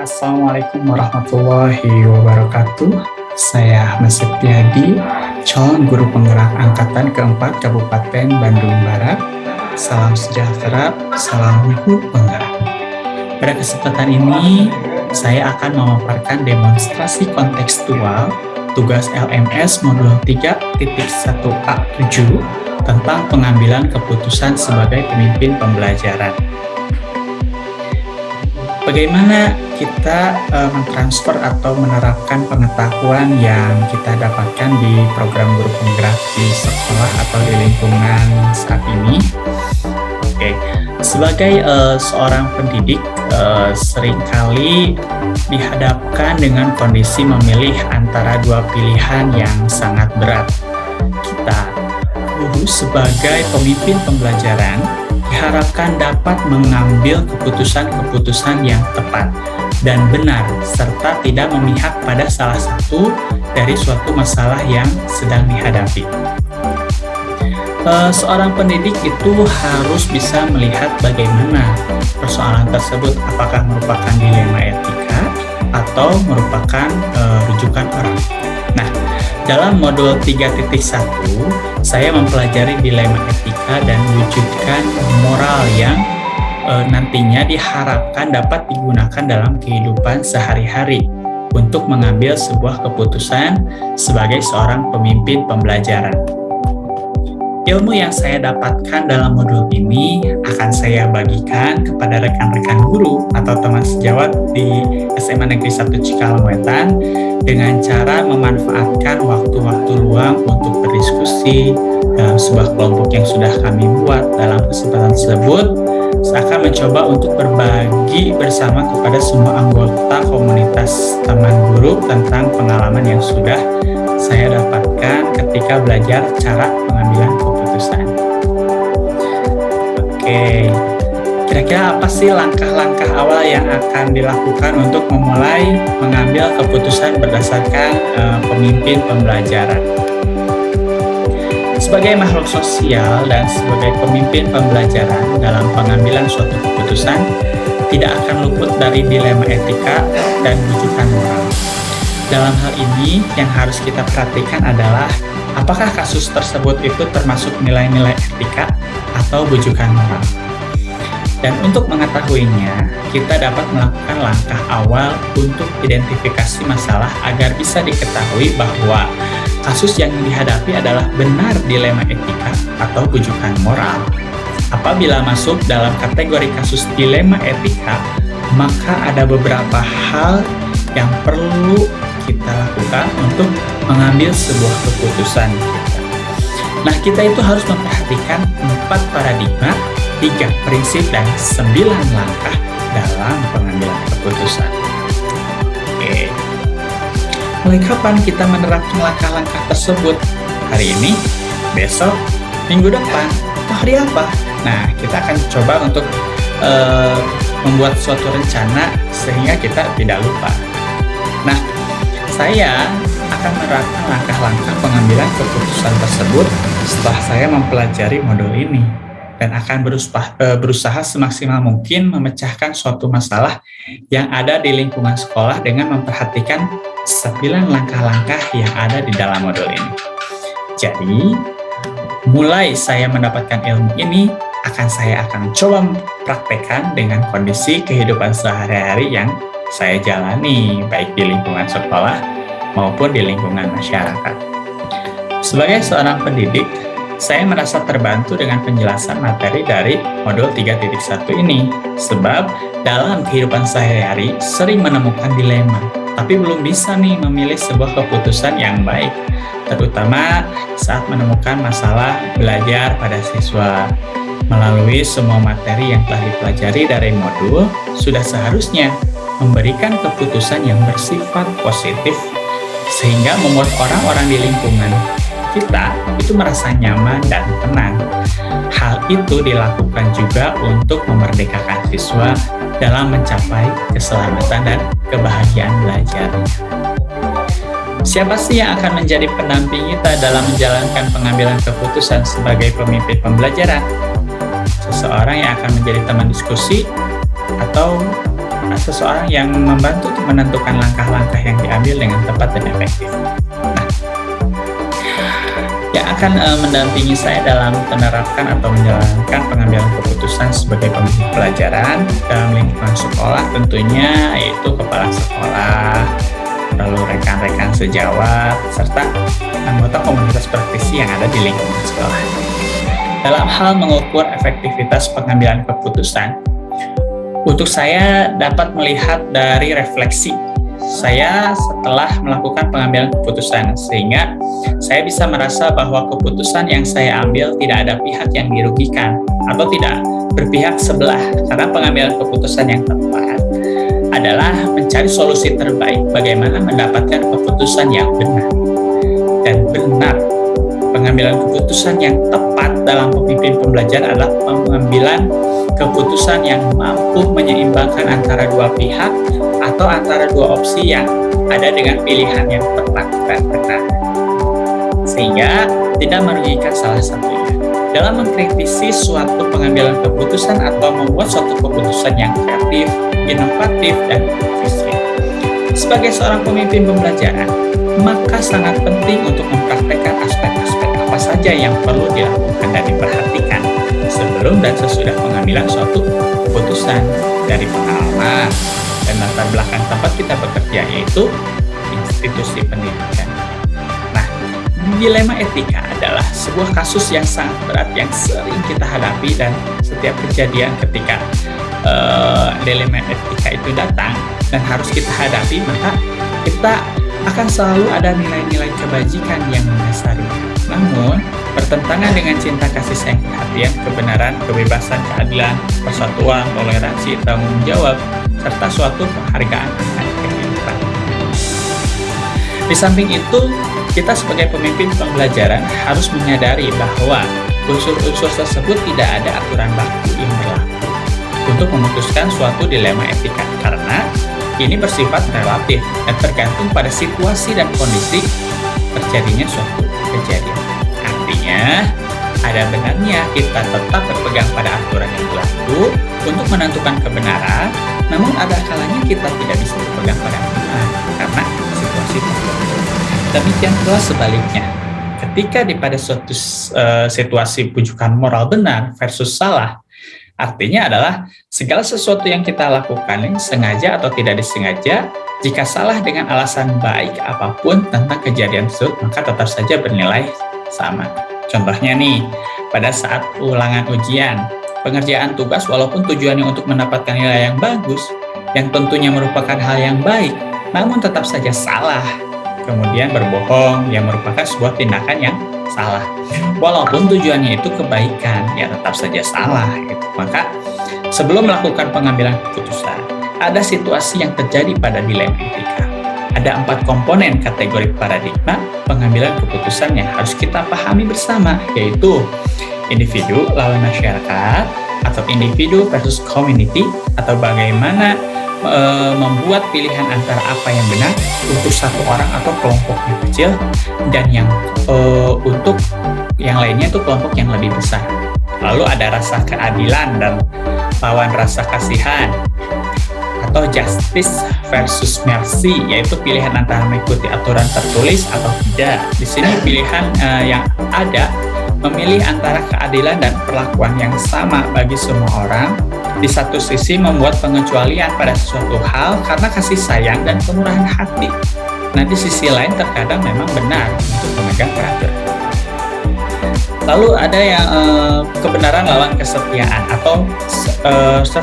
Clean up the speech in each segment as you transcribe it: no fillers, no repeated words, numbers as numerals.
Assalamualaikum warahmatullahi wabarakatuh. Saya Ahmad Septiadi, calon guru penggerak angkatan keempat Kabupaten Bandung Barat. Salam sejahtera, salam guru penggerak. Pada kesempatan ini, saya akan memaparkan demonstrasi kontekstual tugas LMS modul 3.1A7 tentang pengambilan keputusan sebagai pemimpin pembelajaran. Bagaimana kita mentransfer atau menerapkan pengetahuan yang kita dapatkan di program guru penggerak di sekolah atau di lingkungan saat ini? Oke, sebagai seorang pendidik, seringkali dihadapkan dengan kondisi memilih antara dua pilihan yang sangat berat. Kita, guru sebagai pemimpin pembelajaran, diharapkan dapat mengambil keputusan-keputusan yang tepat dan benar, serta tidak memihak pada salah satu dari suatu masalah yang sedang dihadapi. Seorang pendidik itu harus bisa melihat bagaimana persoalan tersebut, apakah merupakan dilema etika atau merupakan rujukan orang. Nah, dalam modul 3.1, saya mempelajari dilema etika dan wujudkan moral yang nantinya diharapkan dapat digunakan dalam kehidupan sehari-hari untuk mengambil sebuah keputusan sebagai seorang pemimpin pembelajaran. Ilmu yang saya dapatkan dalam modul ini akan saya bagikan kepada rekan-rekan guru atau teman sejawat di SMA Negeri 1 Cikalongwetan dengan cara memanfaatkan waktu-waktu luang untuk berdiskusi dalam sebuah kelompok yang sudah kami buat. Dalam kesempatan tersebut, saya akan mencoba untuk berbagi bersama kepada semua anggota komunitas teman guru tentang pengalaman yang sudah saya dapatkan ketika belajar cara pengambilan keputusan. Oke, kira-kira apa sih langkah-langkah awal yang akan dilakukan untuk memulai mengambil keputusan berdasarkan pemimpin pembelajaran? Sebagai makhluk sosial dan sebagai pemimpin pembelajaran dalam pengambilan suatu keputusan, tidak akan luput dari dilema etika dan rujukan moral. Dalam hal ini, yang harus kita perhatikan adalah apakah kasus tersebut itu termasuk nilai-nilai etika atau rujukan moral. Dan untuk mengetahuinya, kita dapat melakukan langkah awal untuk identifikasi masalah agar bisa diketahui bahwa kasus yang dihadapi adalah benar dilema etika atau rujukan moral. Apabila masuk dalam kategori kasus dilema etika, maka ada beberapa hal yang perlu kita lakukan untuk mengambil sebuah keputusan kita. Nah, kita itu harus memperhatikan 4 paradigma, 3 prinsip, dan 9 langkah dalam pengambilan keputusan. Oke. Mulai kapan kita menerapkan langkah-langkah tersebut? Hari ini, besok, minggu depan, atau hari apa? Nah, kita akan coba untuk membuat suatu rencana sehingga kita tidak lupa. Nah, saya akan menerapkan langkah-langkah pengambilan keputusan tersebut setelah saya mempelajari modul ini dan akan berusaha semaksimal mungkin memecahkan suatu masalah yang ada di lingkungan sekolah dengan memperhatikan 9 langkah-langkah yang ada di dalam modul ini. Jadi, mulai saya mendapatkan ilmu ini, saya akan coba praktekkan dengan kondisi kehidupan sehari-hari yang saya jalani, baik di lingkungan sekolah maupun di lingkungan masyarakat. Sebagai seorang pendidik, saya merasa terbantu dengan penjelasan materi dari modul 3.1 ini, sebab dalam kehidupan sehari-hari sering menemukan dilema, tapi belum bisa nih memilih sebuah keputusan yang baik, terutama saat menemukan masalah belajar pada siswa. Melalui semua materi yang telah dipelajari dari modul, sudah seharusnya memberikan keputusan yang bersifat positif sehingga membuat orang-orang di lingkungan kita itu merasa nyaman dan tenang. Hal itu dilakukan juga untuk memerdekakan siswa dalam mencapai keselamatan dan kebahagiaan belajar. Siapa sih yang akan menjadi pendamping kita dalam menjalankan pengambilan keputusan sebagai pemimpin pembelajaran? Seseorang yang akan menjadi teman diskusi atau seseorang yang membantu untuk menentukan langkah-langkah yang diambil dengan tepat dan efektif. Nah, yang akan mendampingi saya dalam menerapkan atau menjalankan pengambilan keputusan sebagai pemimpin pelajaran dalam lingkungan sekolah tentunya yaitu kepala sekolah, lalu rekan-rekan sejawat, serta anggota komunitas praktisi yang ada di lingkungan sekolah. Dalam hal mengukur efektivitas pengambilan keputusan, untuk saya dapat melihat dari refleksi saya setelah melakukan pengambilan keputusan, sehingga saya bisa merasa bahwa keputusan yang saya ambil tidak ada pihak yang dirugikan atau tidak berpihak sebelah, karena pengambilan keputusan yang tepat adalah mencari solusi terbaik bagaimana mendapatkan keputusan yang benar. Dan benar, pengambilan keputusan yang tepat dalam pemimpin pembelajaran adalah pengambilan keputusan yang mampu menyeimbangkan antara dua pihak atau antara dua opsi yang ada dengan pilihan yang tepat dan benar, sehingga tidak merugikan salah satunya. Dalam mengkritisi suatu pengambilan keputusan atau membuat suatu keputusan yang kreatif, inovatif, dan efisien. Sebagai seorang pemimpin pembelajaran, maka sangat penting untuk mempraktekkan aspek-aspek apa saja yang perlu dilakukan dan diperhatikan sebelum dan sesudah pengambilan suatu keputusan dari pengalaman dan latar belakang tempat kita bekerja, yaitu institusi pendidikan. Nah, dilema etika adalah sebuah kasus yang sangat berat yang sering kita hadapi, dan setiap kejadian ketika dilema etika itu datang dan harus kita hadapi, maka kita akan selalu ada nilai-nilai kebajikan yang mendasari. Namun, bertentangan dengan cinta kasih sayang, perhatian, kebenaran, kebebasan, keadilan, persatuan, toleransi, tanggung jawab, serta suatu penghargaan akan kehidupan. Di samping itu, kita sebagai pemimpin pembelajaran harus menyadari bahwa unsur-unsur tersebut tidak ada aturan baku yang berlaku untuk memutuskan suatu dilema etika, karena ini bersifat relatif dan tergantung pada situasi dan kondisi terjadinya suatu kejadian. Artinya, ada benarnya kita tetap berpegang pada aturan yang berlaku untuk menentukan kebenaran, namun ada kalanya kita tidak bisa berpegang pada aturan karena situasi tertentu. Demikian pula sebaliknya, ketika pada suatu situasi pujukan moral benar versus salah, artinya adalah segala sesuatu yang kita lakukan sengaja atau tidak disengaja, jika salah dengan alasan baik apapun tentang kejadian tersebut, maka tetap saja bernilai sama. Contohnya nih, pada saat ulangan ujian, pengerjaan tugas walaupun tujuannya untuk mendapatkan nilai yang bagus, yang tentunya merupakan hal yang baik, namun tetap saja salah. Kemudian berbohong yang merupakan sebuah tindakan yang salah. Walaupun tujuannya itu kebaikan, ya tetap saja salah. Gitu. Maka sebelum melakukan pengambilan keputusan, ada situasi yang terjadi pada dilema etika. Ada 4 komponen kategori paradigma pengambilan keputusan yang harus kita pahami bersama, yaitu individu lawan masyarakat, atau individu versus community, atau bagaimana membuat pilihan antara apa yang benar untuk satu orang atau kelompok yang kecil, dan yang untuk yang lainnya itu kelompok yang lebih besar. Lalu ada rasa keadilan dan lawan rasa kasihan, atau justice versus mercy, yaitu pilihan antara mengikuti aturan tertulis atau tidak. Di sini pilihan yang ada memilih antara keadilan dan perlakuan yang sama bagi semua orang. Di satu sisi membuat pengecualian pada sesuatu hal karena kasih sayang dan kemurahan hati. Nah, di sisi lain terkadang memang benar untuk memegang peraturan. Lalu ada yang kebenaran lawan kesetiaan atau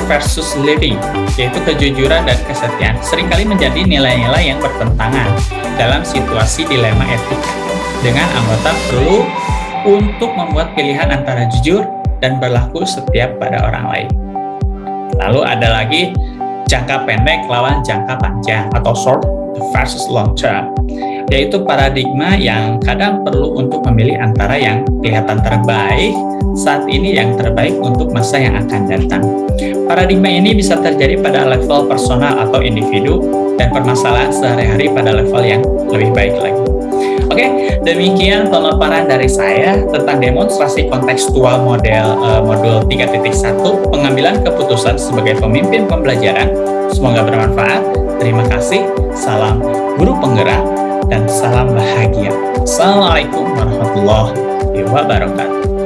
versus living, yaitu kejujuran dan kesetiaan. Seringkali menjadi nilai-nilai yang bertentangan dalam situasi dilema etika, dengan anggota perlu untuk membuat pilihan antara jujur dan berlaku setia pada orang lain. Lalu ada lagi jangka pendek lawan jangka panjang atau short versus long term, yaitu paradigma yang kadang perlu untuk memilih antara yang kelihatan terbaik saat ini, yang terbaik untuk masa yang akan datang. Paradigma ini bisa terjadi pada level personal atau individu, dan permasalahan sehari-hari pada level yang lebih baik lagi. Oke, demikian pemaparan dari saya tentang demonstrasi kontekstual modul 3.1 pengambilan keputusan sebagai pemimpin pembelajaran. Semoga bermanfaat. Terima kasih. Salam guru penggerak dan salam bahagia. Assalamualaikum warahmatullahi wabarakatuh.